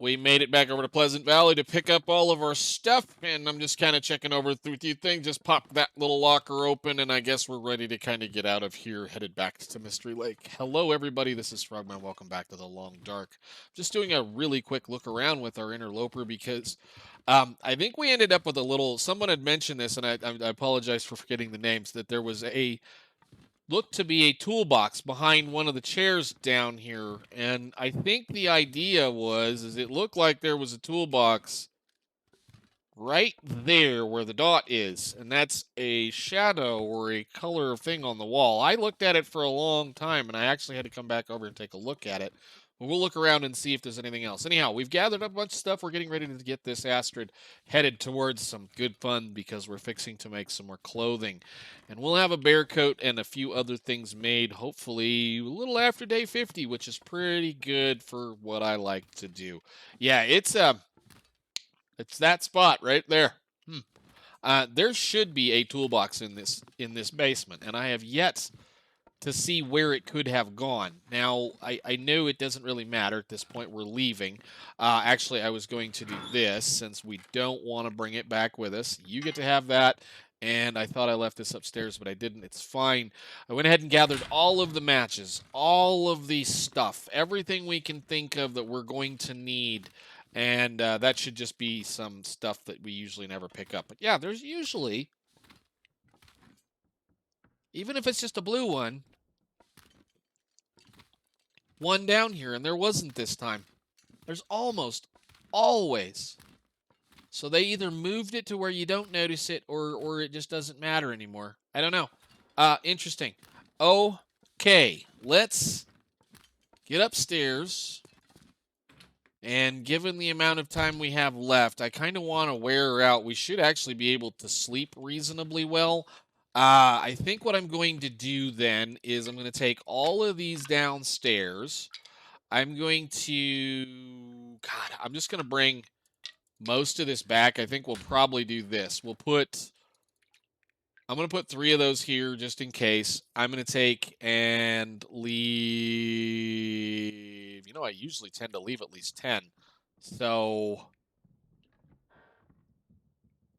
we made it back over to Pleasant Valley to pick up all of our stuff, and I'm just kind of checking over through a few things. Just popped that little locker open, and I guess we're ready to kind of get out of here, headed back to Mystery Lake. Hello, everybody. This is Frogman. Welcome back to the Long Dark. Just doing a really quick look around with our interloper because I think we ended up with a little. Someone had mentioned this, and I apologize for forgetting the names. That there was looked to be a toolbox behind one of the chairs down here, and I think the idea is it looked like there was a toolbox right there where the dot is, and that's a shadow or a color thing on the wall. I looked at it for a long time, and I actually had to come back over and take a look at it. But we'll look around and see if there's anything else. Anyhow, we've gathered up a bunch of stuff. We're getting ready to get this Astrid headed towards some good fun because we're fixing to make some more clothing. And we'll have a bear coat and a few other things made, hopefully a little after day 50, which is pretty good for what I like to do. Yeah, it's that spot right there. There should be a toolbox in this basement, and I have yet to see where it could have gone. Now, I know it doesn't really matter at this point. We're leaving. Actually, I was going to do this since we don't want to bring it back with us. You get to have that, and I thought I left this upstairs, but I didn't. It's fine. I went ahead and gathered all of the matches, all of the stuff, everything we can think of that we're going to need. And that should just be some stuff that we usually never pick up. But yeah, there's usually, even if it's just a blue one down here, and there wasn't this time. There's almost always. So they either moved it to where you don't notice it, or it just doesn't matter anymore. I don't know. Interesting. Okay, let's get upstairs. And given the amount of time we have left, I kind of want to wear her out. We should actually be able to sleep reasonably well. I think what I'm going to do then is I'm going to take all of these downstairs. I'm going to... God, I'm just going to bring most of this back. I think we'll probably do this. I'm going to put 3 of those here just in case. I'm going to take and leave... You know, I usually tend to leave at least 10. So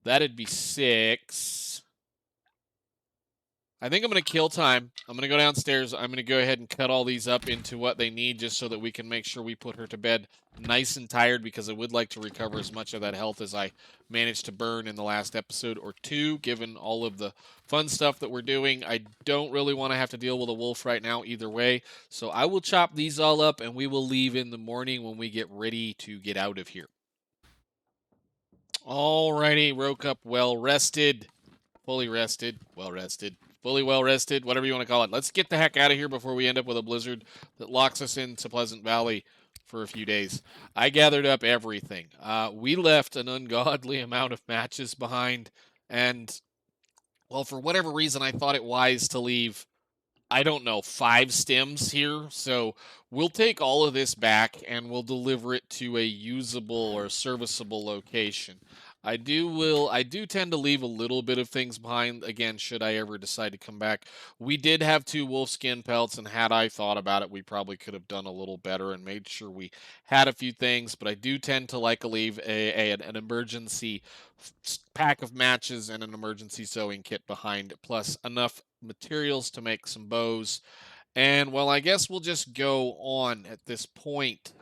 that'd be 6. I think I'm going to kill time. I'm going to go downstairs. I'm going to go ahead and cut all these up into what they need just so that we can make sure we put her to bed nice and tired because I would like to recover as much of that health as I managed to burn in the last episode or 2, given all of the fun stuff that we're doing. I don't really want to have to deal with a wolf right now either way, so I will chop these all up and we will leave in the morning when we get ready to get out of here. Alrighty, woke up well rested, fully rested, well rested. Fully well rested, whatever you want to call it. Let's get the heck out of here before we end up with a blizzard that locks us into Pleasant Valley for a few days. I gathered up everything. We left an ungodly amount of matches behind, and, well, for whatever reason, I thought it wise to leave, I don't know, 5 stems here. So we'll take all of this back, and we'll deliver it to a usable or serviceable location. I do tend to leave a little bit of things behind, again, should I ever decide to come back. We did have 2 wolfskin pelts, and had I thought about it, we probably could have done a little better and made sure we had a few things, but I do tend to like to leave an emergency pack of matches and an emergency sewing kit behind, plus enough materials to make some bows. And, well, I guess we'll just go on at this point.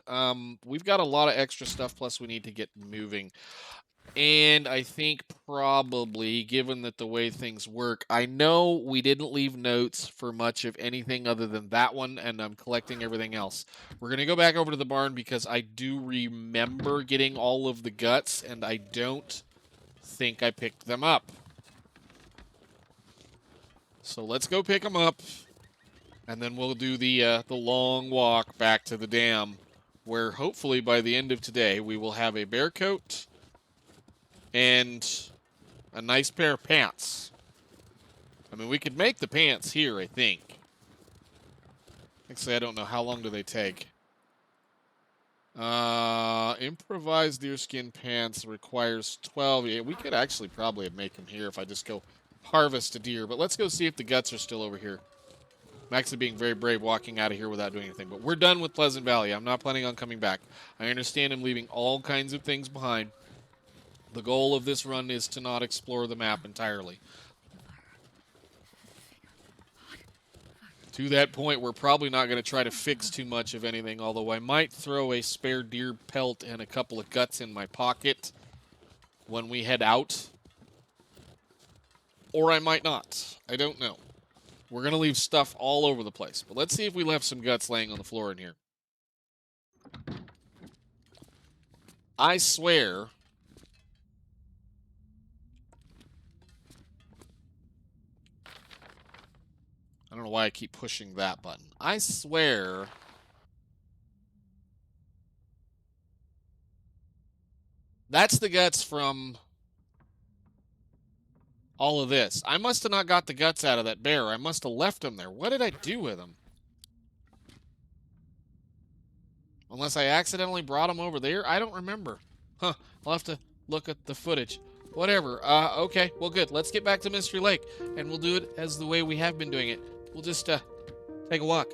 We've got a lot of extra stuff, plus we need to get moving. And I think probably, given that the way things work, I know we didn't leave notes for much of anything other than that one, and I'm collecting everything else. We're going to go back over to the barn because I do remember getting all of the guts, and I don't think I picked them up. So let's go pick them up, and then we'll do the long walk back to the dam, where hopefully by the end of today we will have a bear coat and a nice pair of pants. I mean, we could make the pants here, I think. Actually, I don't know. How long do they take? Improvised deerskin pants requires 12. Yeah, we could actually probably make them here if I just go harvest a deer. But let's go see if the guts are still over here. I'm actually being very brave walking out of here without doing anything. But we're done with Pleasant Valley. I'm not planning on coming back. I understand I'm leaving all kinds of things behind. The goal of this run is to not explore the map entirely. To that point, we're probably not going to try to fix too much of anything, although I might throw a spare deer pelt and a couple of guts in my pocket when we head out. Or I might not. I don't know. We're going to leave stuff all over the place. But let's see if we left some guts laying on the floor in here. I swear... I don't know why I keep pushing that button. I swear... That's the guts from... all of this. I must have not got the guts out of that bear. I must have left them there. What did I do with them? Unless I accidentally brought them over there? I don't remember. Huh. I'll have to look at the footage. Whatever. Okay. Well, good. Let's get back to Mystery Lake, and we'll do it as the way we have been doing it. We'll just, take a walk.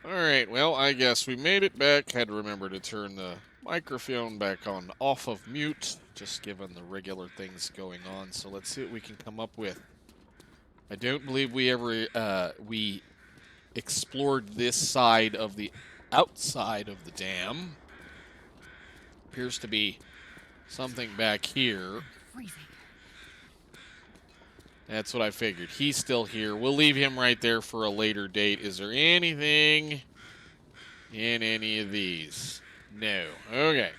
Alright, well, I guess we made it back. Had to remember to turn the microphone back on off of mute, just given the regular things going on. So let's see what we can come up with. I don't believe we ever, we explored this side of the outside of the dam. Appears to be something back here. Freezing. That's what I figured. He's still here. We'll leave him right there for a later date. Is there anything in any of these? No. Okay.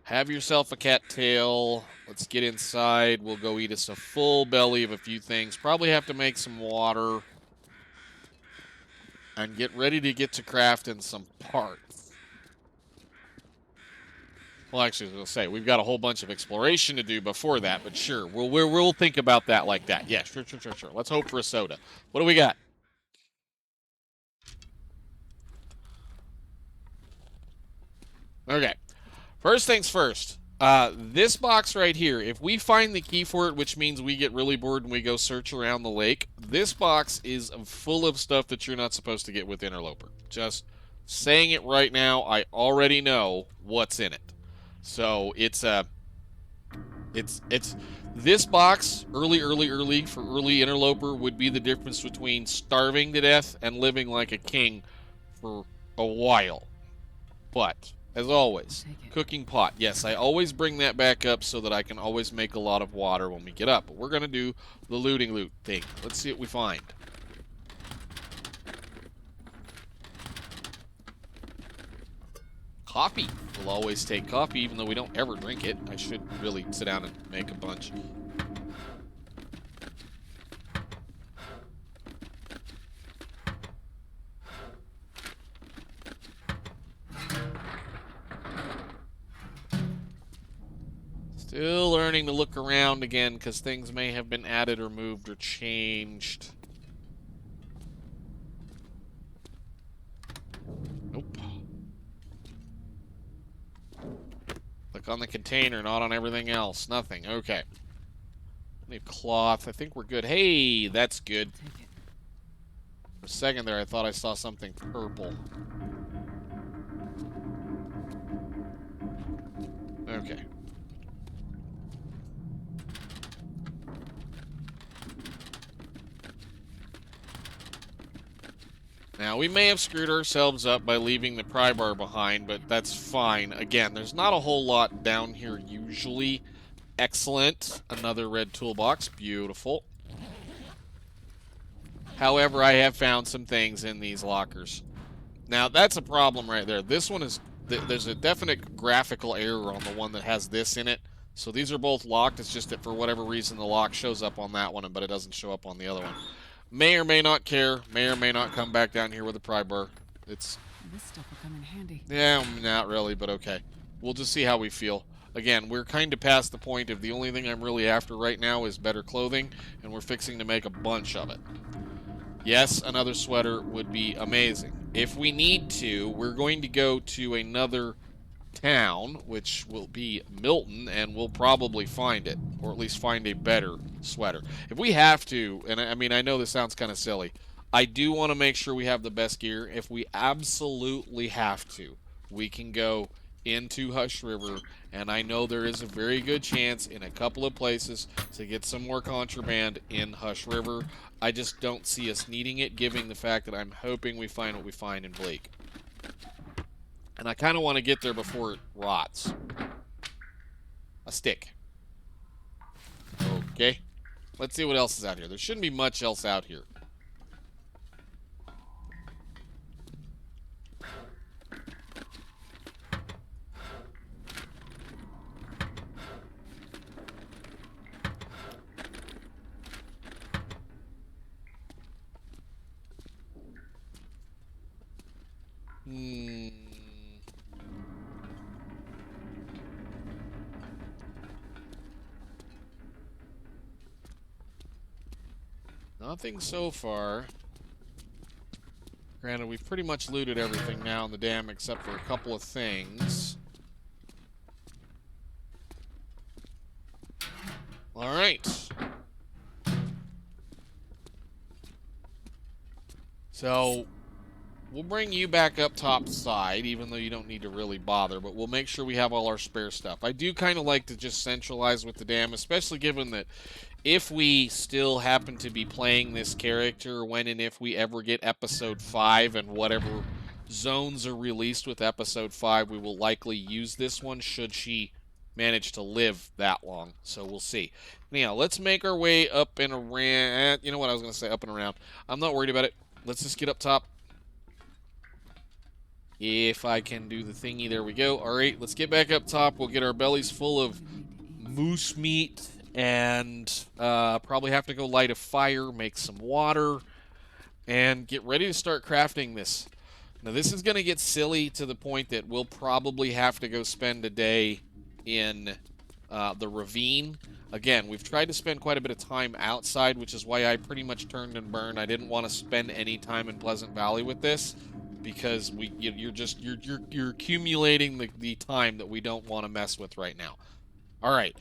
Have yourself a cattail. Let's get inside. We'll go eat us a full belly of a few things. Probably have to make some water. And get ready to get to crafting some parts. Well, actually, I was going to say, we've got a whole bunch of exploration to do before that, but sure, we'll think about that like that. Yeah, sure. Let's hope for a soda. What do we got? Okay. First things first. This box right here, if we find the key for it, which means we get really bored and we go search around the lake, this box is full of stuff that you're not supposed to get with Interloper. Just saying it right now, I already know what's in it. So it's this box, early for early Interloper would be the difference between starving to death and living like a king for a while. But as always, cooking pot. Yes, I always bring that back up so that I can always make a lot of water when we get up. But we're going to do the looting loot thing. Let's see what we find. Coffee. We'll always take coffee, even though we don't ever drink it. I should really sit down and make a bunch. Still learning to look around again because things may have been added or moved or changed. Nope. Click on the container, not on everything else. Nothing. Okay. Need cloth. I think we're good. Hey, that's good. For a second there, I thought I saw something purple. Okay. Now, we may have screwed ourselves up by leaving the pry bar behind, but that's fine. Again, there's not a whole lot down here usually. Excellent. Another red toolbox. Beautiful. However, I have found some things in these lockers. Now, that's a problem right there. This one is... There's a definite graphical error on the one that has this in it. So these are both locked. It's just that for whatever reason, the lock shows up on that one, but it doesn't show up on the other one. May or may not care. May or may not come back down here with a pry bar. This stuff will come in handy. Yeah, not really, but okay. We'll just see how we feel. Again, we're kind of past the point of the only thing I'm really after right now is better clothing, and we're fixing to make a bunch of it. Yes, another sweater would be amazing. If we need to, we're going to go to another town, which will be Milton, and we'll probably find it, or at least find a better sweater. If we have to, and I mean, I know this sounds kind of silly, I do want to make sure we have the best gear. If we absolutely have to, we can go into Hush River, and I know there is a very good chance in a couple of places to get some more contraband in Hush River. I just don't see us needing it, given the fact that I'm hoping we find what we find in Bleak. And I kind of want to get there before it rots. A stick. Okay. Let's see what else is out here. There shouldn't be much else out here. Nothing so far. Granted, we've pretty much looted everything now in the dam except for a couple of things. Alright. So, we'll bring you back up top side, even though you don't need to really bother, but we'll make sure we have all our spare stuff. I do kind of like to just centralize with the dam, especially given that if we still happen to be playing this character when and if we ever get episode 5 and whatever zones are released with episode 5, we will likely use this one should she manage to live that long. So we'll see. Anyhow, let's make our way up and around. You know what I was going to say, up and around. I'm not worried about it. Let's just get up top. If I can do the thingy, there we go. Alright, let's get back up top. We'll get our bellies full of moose meat and probably have to go light a fire, make some water, and get ready to start crafting this Now, this is going to get silly to the point that we'll probably have to go spend a day in the ravine. Again, we've tried to spend quite a bit of time outside, which is why I pretty much turned and burned. I didn't want to spend any time in Pleasant Valley with this, because you're accumulating the time that we don't want to mess with right now. All right,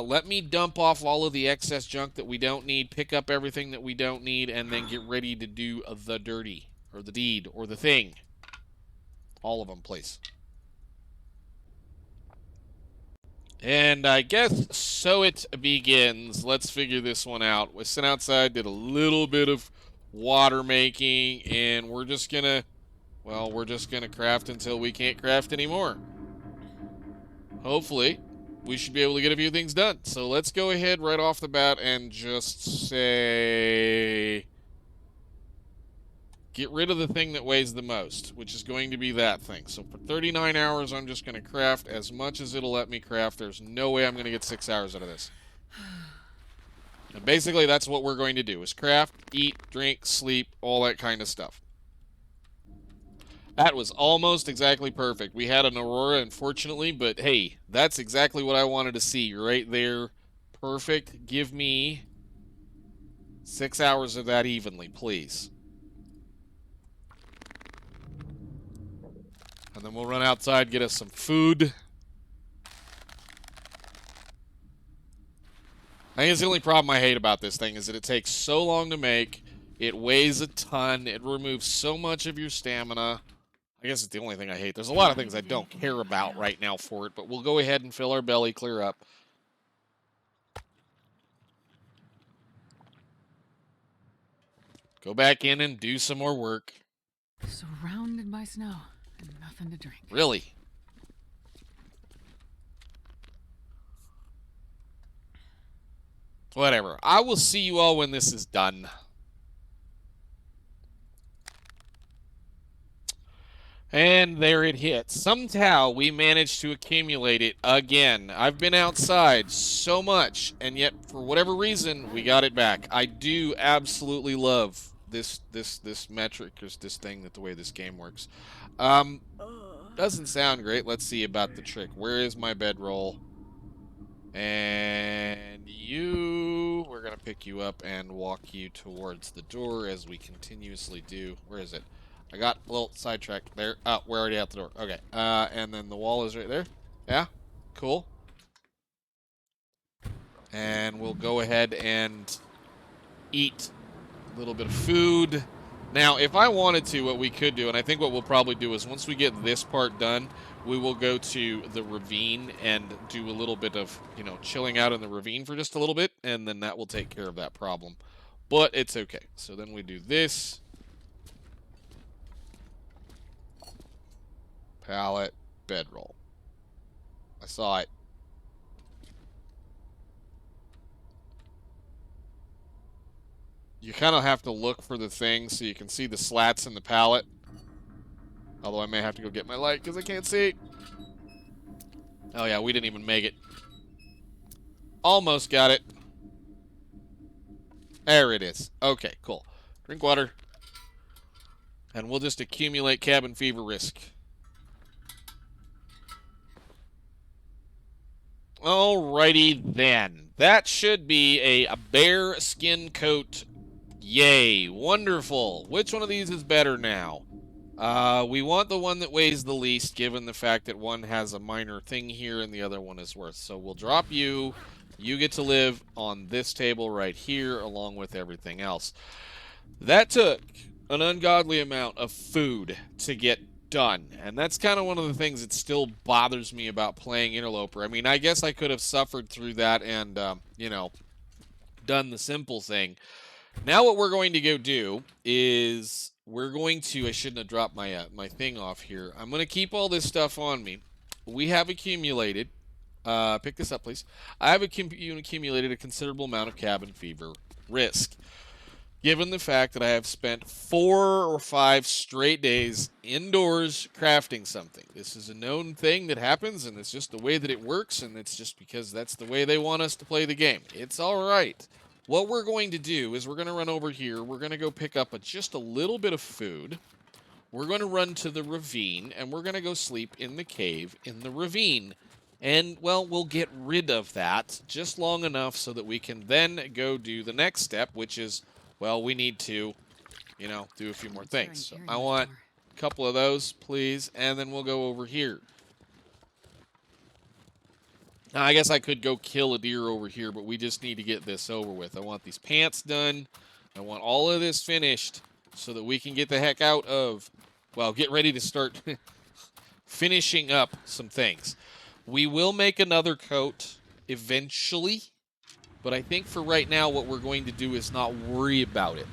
let me dump off all of the excess junk that we don't need, pick up everything that we don't need, and then get ready to do the dirty, or the deed, or the thing. All of them, please. And I guess so it begins. Let's figure this one out. We sent outside, did a little bit of water making, and we're just gonna craft until we can't craft anymore. Hopefully, we should be able to get a few things done. So let's go ahead right off the bat and just say, get rid of the thing that weighs the most, which is going to be that thing. So for 39 hours, I'm just going to craft as much as it'll let me craft. There's no way I'm going to get 6 hours out of this. And basically, that's what we're going to do, is craft, eat, drink, sleep, all that kind of stuff. That was almost exactly perfect. We had an aurora, unfortunately, but hey, that's exactly what I wanted to see right there. Perfect. Give me 6 hours of that evenly, please. And then we'll run outside, get us some food. I think it's the only problem I hate about this thing is that it takes so long to make. It weighs a ton. It removes so much of your stamina. I guess it's the only thing I hate. There's a lot of things I don't care about right now for it, but we'll go ahead and fill our belly, clear up. Go back in and do some more work. Surrounded by snow and nothing to drink. Really? Whatever. I will see you all when this is done. And there it hits. Somehow we managed to accumulate it again. I've been outside so much, and yet for whatever reason we got it back. I do absolutely love this metric, or this thing, that the way this game works. Doesn't sound great. Let's see about the trick. Where is my bedroll? And you, we're gonna pick you up and walk you towards the door as we continuously do. Where is it? I got a little sidetracked there. Oh, we're already out the door. Okay. And then the wall is right there. Yeah. Cool. And we'll go ahead and eat a little bit of food. Now, if I wanted to, what we could do, and I think what we'll probably do is once we get this part done, we will go to the ravine and do a little bit of, chilling out in the ravine for just a little bit, and then that will take care of that problem. But it's okay. So then we do this. Pallet, bedroll. I saw it. You kind of have to look for the thing so you can see the slats in the pallet. Although I may have to go get my light because I can't see. Oh yeah, we didn't even make it. Almost got it. There it is. Okay, cool. Drink water. And we'll just accumulate cabin fever risk. Alrighty then. That should be a bear skin coat. Yay. Wonderful. Which one of these is better now? We want the one that weighs the least, given the fact that one has a minor thing here and the other one is worth. So we'll drop you. You get to live on this table right here along with everything else. That took an ungodly amount of food to get done, and that's kind of one of the things that still bothers me about playing Interloper. I mean, I guess I could have suffered through that and, done the simple thing. Now what we're going to go do is we're going to, I shouldn't have dropped my my thing off here. I'm going to keep all this stuff on me. We have accumulated, pick this up please. I have accumulated a considerable amount of cabin fever risk. Given the fact that I have spent 4 or 5 straight days indoors crafting something. This is a known thing that happens, and it's just the way that it works, and it's just because that's the way they want us to play the game. It's all right. What we're going to do is we're going to run over here. We're going to go pick up just a little bit of food. we're going to run to the ravine, and we're going to go sleep in the cave in the ravine. And, well, we'll get rid of that just long enough so that we can then go do the next step, which is, well, we need to, you know, do a few more things. So I want a couple of those, please, and then we'll go over here. Now, I guess I could go kill a deer over here, but we just need to get this over with. I want these pants done. I want all of this finished so that we can get the heck out of, well, get ready to start finishing up some things. We will make another coat eventually, but I think for right now what we're going to do is not worry about it,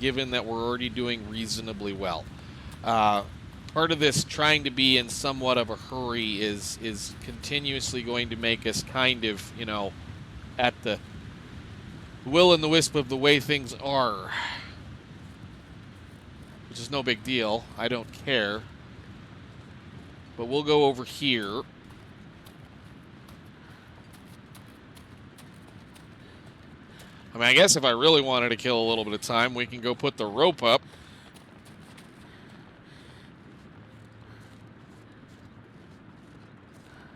given that we're already doing reasonably well. Part of this trying to be in somewhat of a hurry is continuously going to make us kind of, you know, at the will and the wisp of the way things are, which is no big deal. I don't care. But we'll go over here. I mean, I guess if I really wanted to kill a little bit of time, we can go put the rope up.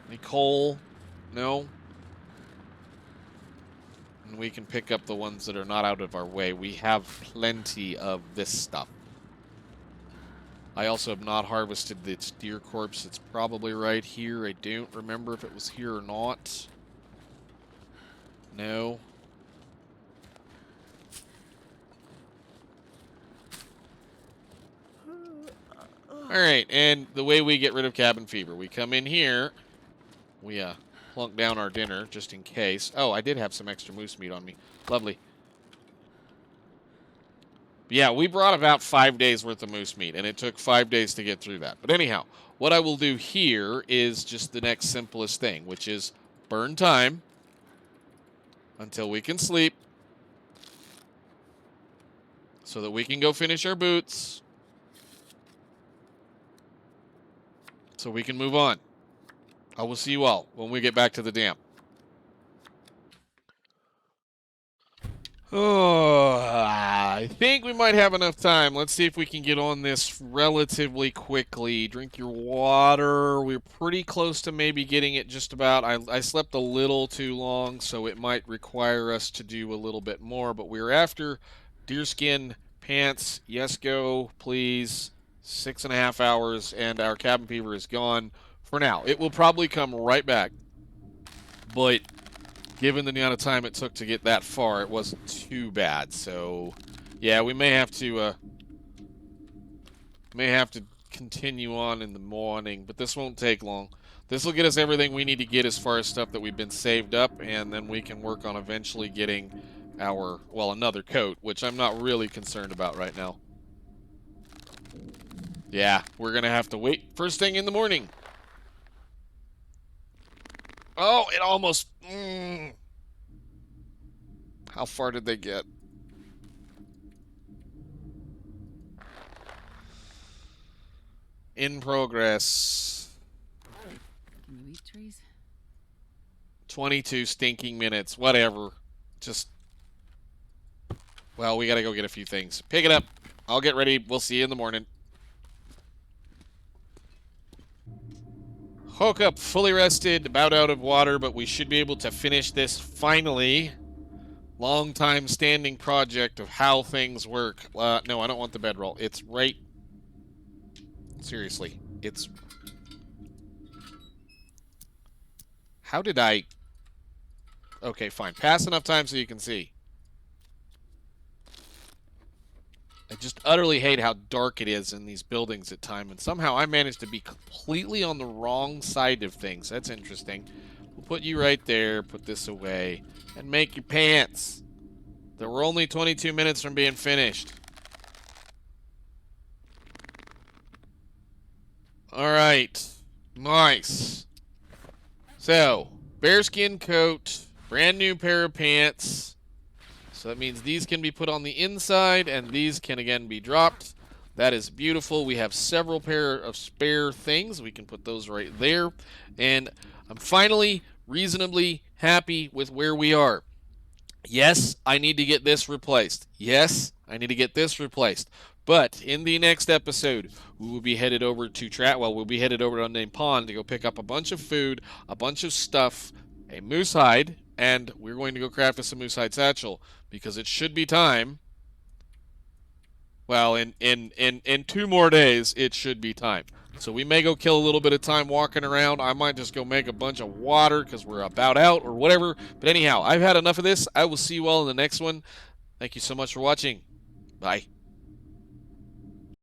Any coal? No. And we can pick up the ones that are not out of our way. We have plenty of this stuff. I also have not harvested this deer corpse. It's probably right here. I don't remember if it was here or not. No. Alright, and the way we get rid of cabin fever. We come in here. We plunk down our dinner just in case. Oh, I did have some extra moose meat on me. Lovely. Yeah, we brought about 5 days worth of moose meat, and it took 5 days to get through that. But anyhow, what I will do here is just the next simplest thing, which is burn time until we can sleep so that we can go finish our boots so we can move on. I will see you all when we get back to the dam. Oh, I think we might have enough time. Let's see if we can get on this relatively quickly. Drink your water. We're pretty close to maybe getting it just about. I slept a little too long, so it might require us to do a little bit more. But we're after deerskin pants. Yes, go, please. 6.5 hours, and our cabin fever is gone for now. It will probably come right back. But given the amount of time it took to get that far, it wasn't too bad. So, yeah, we may have to continue on in the morning, but this won't take long. This will get us everything we need to get as far as stuff that we've been saved up, and then we can work on eventually getting our, well, another coat, which I'm not really concerned about right now. Yeah, we're going to have to wait first thing in the morning. Oh, it almost... How far did they get? In progress. Can you eat trees? 22 stinking minutes. Whatever. Just... Well, we gotta go get a few things. Pick it up. I'll get ready. We'll see you in the morning. Woke up fully rested, about out of water, but we should be able to finish this finally. Long time standing project of how things work. No, I don't want the bedroll. It's right... Seriously. It's... How did I... Okay, fine. Pass enough time so you can see. I just utterly hate how dark it is in these buildings at times, and somehow I managed to be completely on the wrong side of things. That's interesting. We'll put you right there, put this away, and make your pants. That we're only 22 minutes from being finished. Alright. Nice. So, bearskin coat, brand new pair of pants. So that means these can be put on the inside, and these can again be dropped. That is beautiful. We have several pair of spare things. We can put those right there. And I'm finally reasonably happy with where we are. Yes, I need to get this replaced. Yes, I need to get this replaced. But in the next episode, we will be headed over to we'll be headed over to Unnamed Pond to go pick up a bunch of food, a bunch of stuff, a moose hide, and we're going to go craft us a moose hide satchel because it should be time. Well, in 2 more days, it should be time. So we may go kill a little bit of time walking around. I might just go make a bunch of water because we're about out or whatever. But anyhow, I've had enough of this. I will see you all in the next one. Thank you so much for watching. Bye.